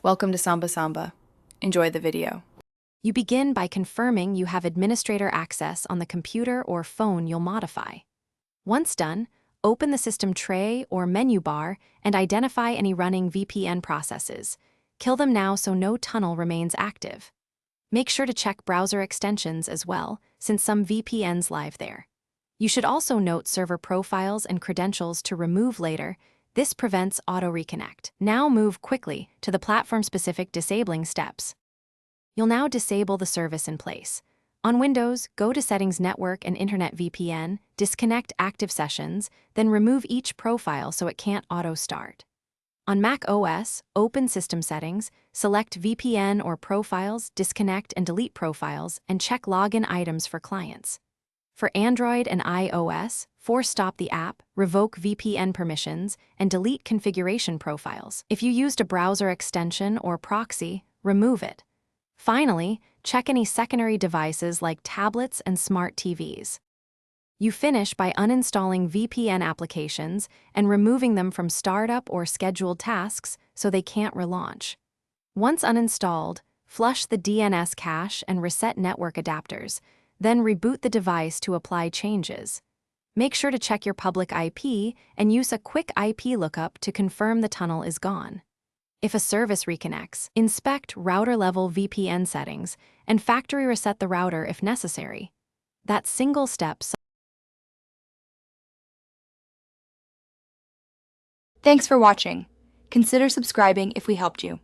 Welcome to Samba Samba. Enjoy the video. You begin by confirming you have administrator access on the computer or phone you'll modify. Once done, open the system tray or menu bar and identify any running VPN processes. Kill them now so no tunnel remains active. Make sure to check browser extensions as well, since some VPNs live there. You should also note server profiles and credentials to remove later. This prevents auto-reconnect. Now move quickly to the platform-specific disabling steps. You'll now disable the service in place. On Windows, go to Settings Network and Internet VPN, disconnect active sessions, then remove each profile so it can't auto-start. On macOS, open System Settings, select VPN or Profiles, disconnect and delete profiles, and check login items for clients. For Android and iOS, force-stop the app, revoke VPN permissions, and delete configuration profiles. If you used a browser extension or proxy, remove it. Finally, check any secondary devices like tablets and smart TVs. You finish by uninstalling VPN applications and removing them from startup or scheduled tasks so they can't relaunch. Once uninstalled, flush the DNS cache and reset network adapters, then reboot the device to apply changes. Make sure to check your public IP and use a quick IP lookup to confirm the tunnel is gone. If a service reconnects, inspect router-level VPN settings and factory reset the router if necessary. That single step. Thanks for watching. Consider subscribing if we helped you.